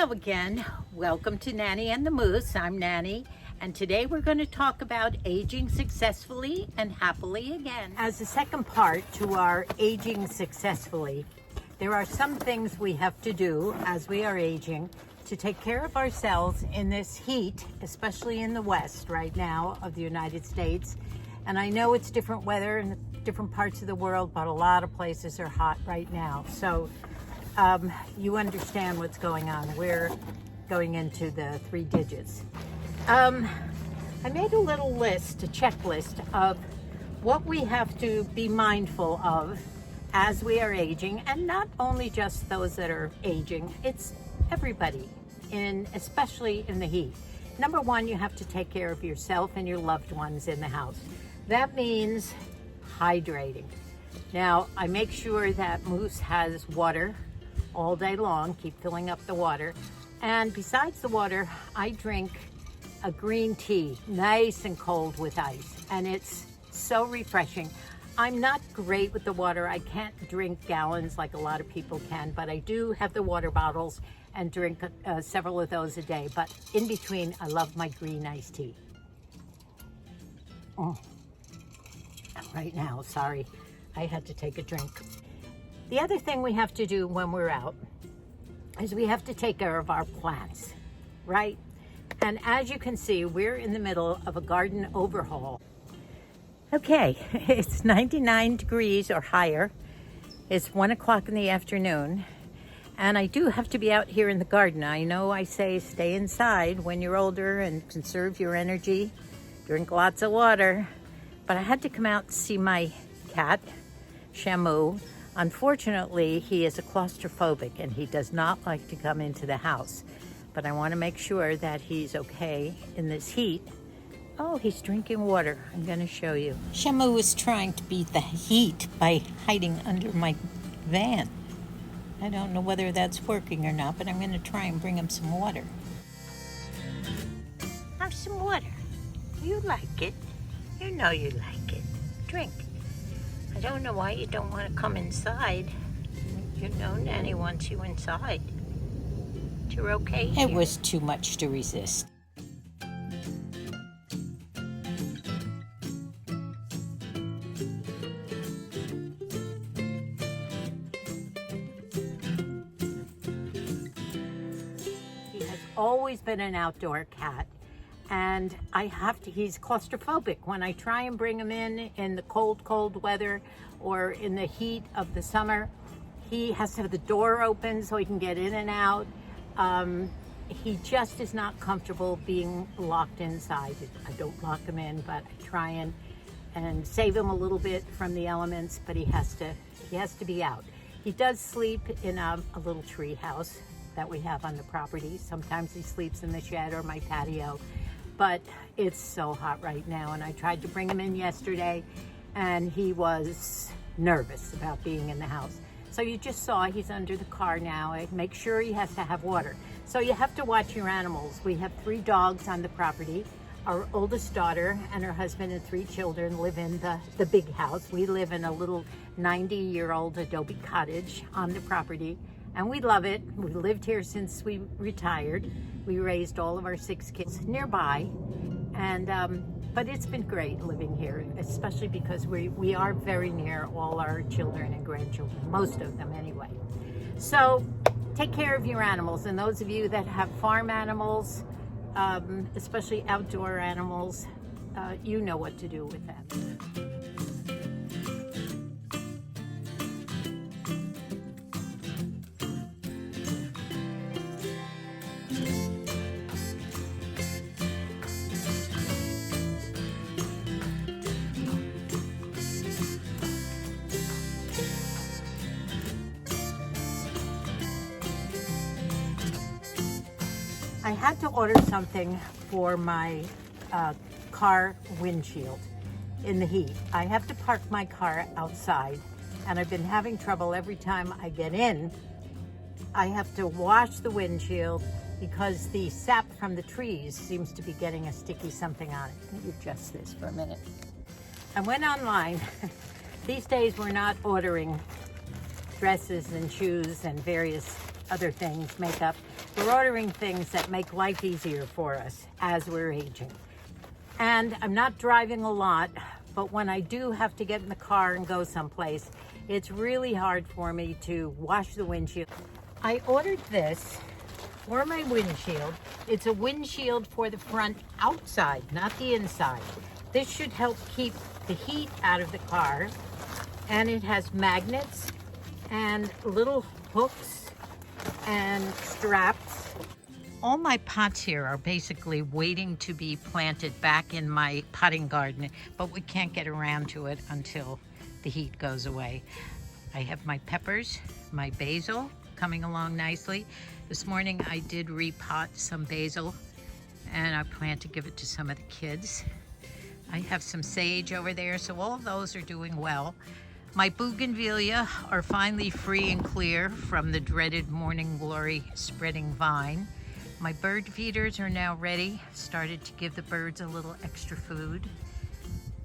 Hello again. Welcome to Nanny and the Moose. I'm Nanny, and today we're going to talk about aging successfully and happily again. As a second part to our aging successfully, there are some things we have to do as we are aging to take care of ourselves in this heat, especially in the West right now of the United States. And I know it's different weather in different parts of the world, but a lot of places are hot right now. So you understand what's going on. We're going into the 3 digits. I made a little list, a checklist of what we have to be mindful of as we are aging, and not only just those that are aging, it's everybody, especially in the heat. Number one, you have to take care of yourself and your loved ones in the house. That means hydrating. Now, I make sure that Moose has water all day long, keep filling up the water. And besides the water, I drink a green tea, nice and cold with ice. And it's so refreshing. I'm not great with the water. I can't drink gallons like a lot of people can, but I do have the water bottles and drink several of those a day. But in between, I love my green iced tea. Right now, sorry, I had to take a drink. The other thing we have to do when we're out is we have to take care of our plants, right? And as you can see, we're in the middle of a garden overhaul. Okay, it's 99 degrees or higher. It's 1 o'clock in the afternoon, and I do have to be out here in the garden. I know I say stay inside when you're older and conserve your energy, drink lots of water, but I had to come out to see my cat, Shamu. Unfortunately, he is a claustrophobic and he does not like to come into the house. But I want to make sure that he's okay in this heat. Oh, he's drinking water. I'm going to show you. Shamu is trying to beat the heat by hiding under my van. I don't know whether that's working or not, but I'm going to try and bring him some water. Have some water. You like it. You know you like it. Drink. I don't know why you don't want to come inside. You know Nanny wants you inside. You're okay here. It was too much to resist. He has always been an outdoor cat. And he's claustrophobic. When I try and bring him in the cold weather or in the heat of the summer, he has to have the door open so he can get in and out. He just is not comfortable being locked inside. I don't lock him in, but I try and save him a little bit from the elements, but he has to be out. He does sleep in a little tree house that we have on the property. Sometimes he sleeps in the shed or my patio. But it's so hot right now, and I tried to bring him in yesterday, and he was nervous about being in the house. So you just saw he's under the car now. I make sure he has to have water. So you have to watch your animals. We have 3 dogs on the property. Our oldest daughter and her husband and 3 children live in the big house. We live in a little 90-year-old adobe cottage on the property. And we love it. We lived here since we retired. We raised all of our 6 kids nearby. And but it's been great living here, especially because we are very near all our children and grandchildren, most of them anyway. So take care of your animals. And those of you that have farm animals, especially outdoor animals, you know what to do with them. I had to order something for my car windshield in the heat. I have to park my car outside, and I've been having trouble every time I get in. I have to wash the windshield because the sap from the trees seems to be getting a sticky something on it. Let me adjust this for a minute. I went online. These days we're not ordering dresses and shoes and various other things, makeup. We're ordering things that make life easier for us as we're aging. And I'm not driving a lot, but when I do have to get in the car and go someplace, it's really hard for me to wash the windshield. I ordered this for my windshield. It's a windshield for the front outside, not the inside. This should help keep the heat out of the car. And it has magnets and little hooks and straps. All my pots here are basically waiting to be planted back in my potting garden, but we can't get around to it until the heat goes away. I have my peppers, my basil coming along nicely. This morning I did repot some basil and I plan to give it to some of the kids. I have some sage over there, so all those are doing well. My bougainvillea are finally free and clear from the dreaded morning glory spreading vine. My bird feeders are now ready. Started to give the birds a little extra food.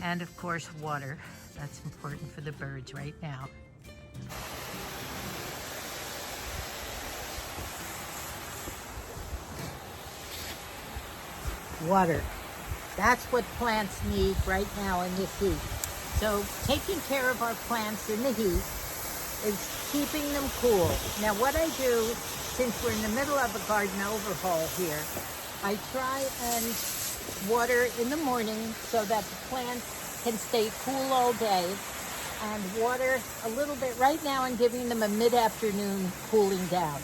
And of course, water. That's important for the birds right now. Water. That's what plants need right now in this heat. So taking care of our plants in the heat is keeping them cool. Now what I do, since we're in the middle of a garden overhaul here, I try and water in the morning so that the plants can stay cool all day, and water a little bit. Right now I'm giving them a mid-afternoon cooling down.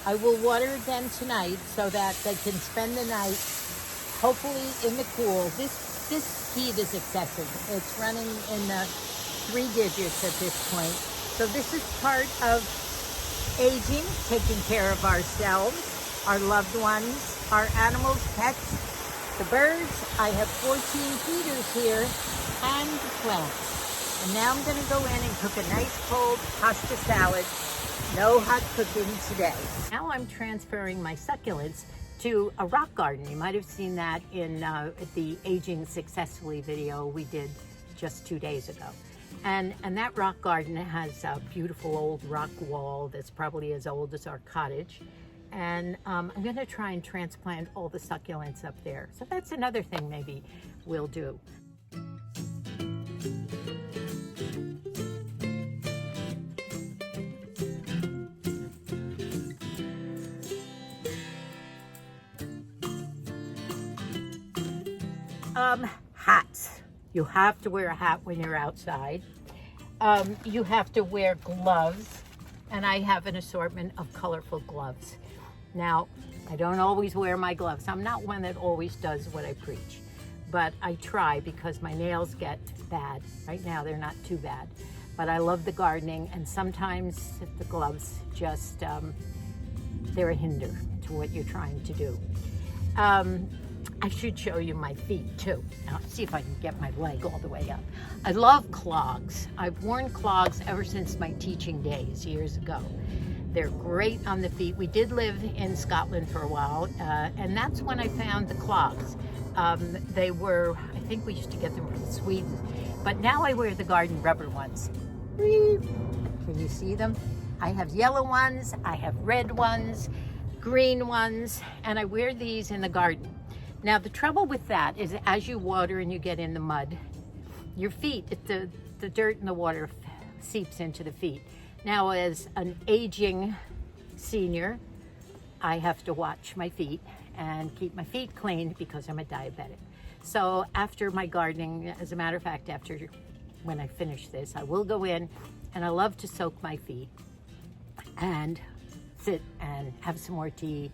I will water again tonight so that they can spend the night hopefully in the cool. This heat is excessive. It's running in the 3 digits at this point. So this is part of aging, taking care of ourselves, our loved ones, our animals, pets, the birds. I have 14 feeders here and the plants. And now I'm going to go in and cook a nice cold pasta salad. No hot cooking today. Now I'm transferring my succulents to a rock garden. You might have seen that in the Aging Successfully video we did just 2 days ago. And that rock garden has a beautiful old rock wall that's probably as old as our cottage. And I'm gonna try and transplant all the succulents up there. So that's another thing maybe we'll do. Hats. You have to wear a hat when you're outside. You have to wear gloves, and I have an assortment of colorful gloves. Now, I don't always wear my gloves. I'm not one that always does what I preach, but I try because my nails get bad. Right now, they're not too bad, but I love the gardening, and sometimes the gloves just, they're a hinder to what you're trying to do. I should show you my feet too. Now, let's see if I can get my leg all the way up. I love clogs. I've worn clogs ever since my teaching days years ago. They're great on the feet. We did live in Scotland for a while, and that's when I found the clogs. They were, I think we used to get them from Sweden, but now I wear the garden rubber ones. Can you see them? I have yellow ones, I have red ones, green ones, and I wear these in the garden. Now the trouble with that is as you water and you get in the mud, your feet, the dirt and the water seeps into the feet. Now as an aging senior, I have to watch my feet and keep my feet clean because I'm a diabetic. So after my gardening, as a matter of fact, when I finish this, I will go in and I love to soak my feet and sit and have some more tea,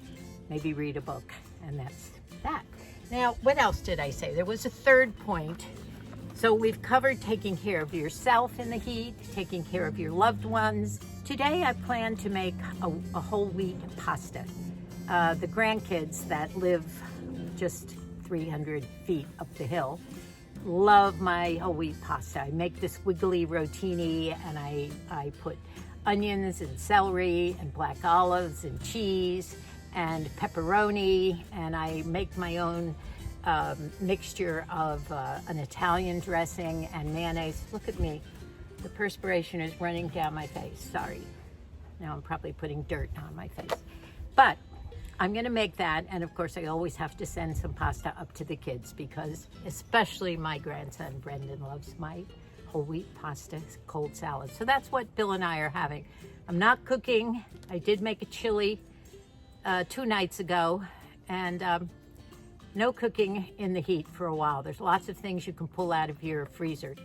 maybe read a book, and that's that. Now, what else did I say? There was a third point. So we've covered taking care of yourself in the heat, taking care of your loved ones. Today I plan to make a whole wheat pasta. The grandkids that live just 300 feet up the hill love my whole wheat pasta. I make this wiggly rotini, and I put onions and celery and black olives and cheese and pepperoni, and I make my own mixture of an Italian dressing and mayonnaise. Look at me, the perspiration is running down my face, sorry. Now I'm probably putting dirt on my face. But I'm gonna make that, and of course I always have to send some pasta up to the kids because especially my grandson Brendan loves my whole wheat pasta cold salad. So that's what Bill and I are having. I'm not cooking. I did make a chili 2 nights ago, and no cooking in the heat for a while. There's lots of things you can pull out of your freezer.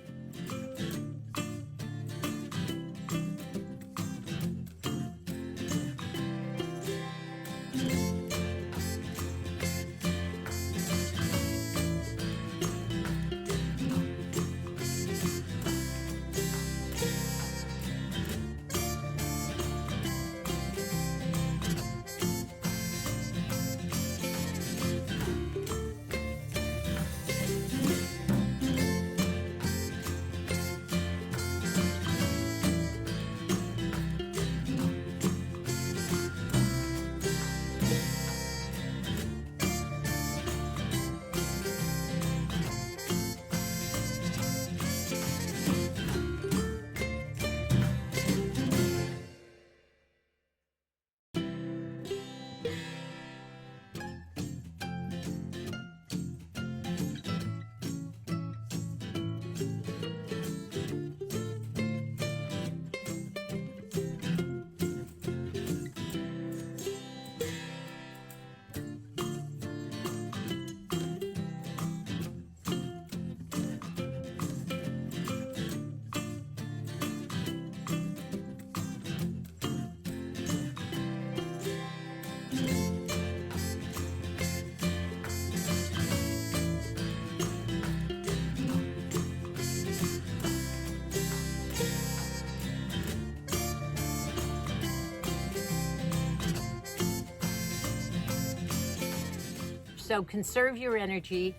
So conserve your energy,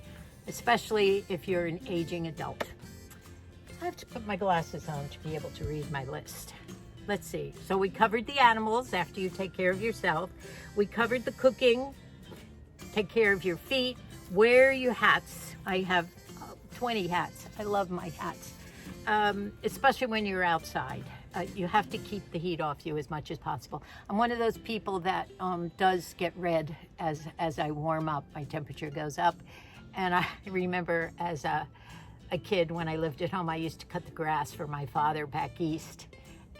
especially if you're an aging adult. I have to put my glasses on to be able to read my list. Let's see. So we covered the animals after you take care of yourself. We covered the cooking. Take care of your feet. Wear your hats. I have 20 hats. I love my hats, especially when you're outside. You have to keep the heat off you as much as possible. I'm one of those people that does get red as I warm up. My temperature goes up. And I remember as a kid when I lived at home, I used to cut the grass for my father back east.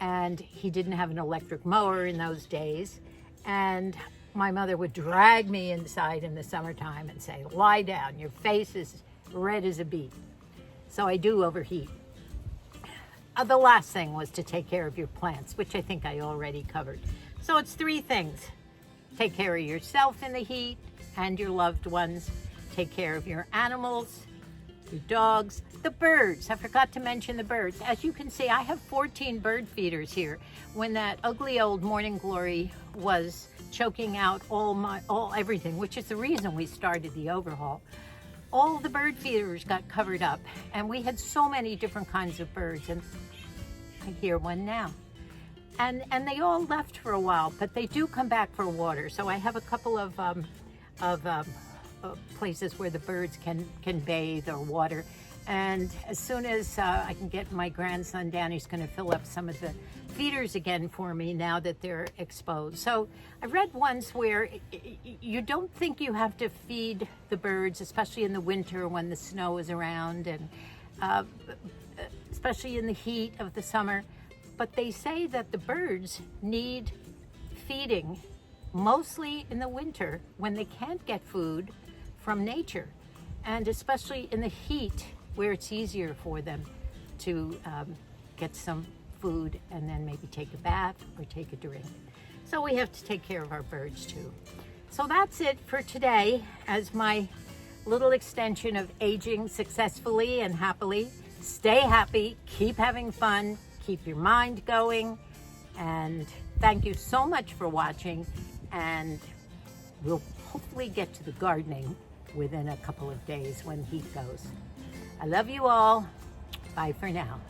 And he didn't have an electric mower in those days. And my mother would drag me inside in the summertime and say, lie down, your face is red as a beet. So I do overheat. The last thing was to take care of your plants, which I think I already covered. So it's 3 things. Take care of yourself in the heat and your loved ones. Take care of your animals, your dogs, the birds. I forgot to mention the birds. As you can see, I have 14 bird feeders here. When that ugly old morning glory was choking out everything, which is the reason we started the overhaul, all the bird feeders got covered up, and we had so many different kinds of birds, and I hear one now. And they all left for a while, but they do come back for water. So I have a couple of places where the birds can bathe or water. And as soon as I can get my grandson down, he's going to fill up some of the feeders again for me now that they're exposed. So I read once where you don't think you have to feed the birds, especially in the winter when the snow is around, and especially in the heat of the summer. But they say that the birds need feeding mostly in the winter when they can't get food from nature, and especially in the heat where it's easier for them to get some food and then maybe take a bath or take a drink. So we have to take care of our birds too. So that's it for today as my little extension of aging successfully and happily. Stay happy, keep having fun, keep your mind going, and thank you so much for watching, and we'll hopefully get to the gardening within a couple of days when heat goes. I love you all. Bye for now.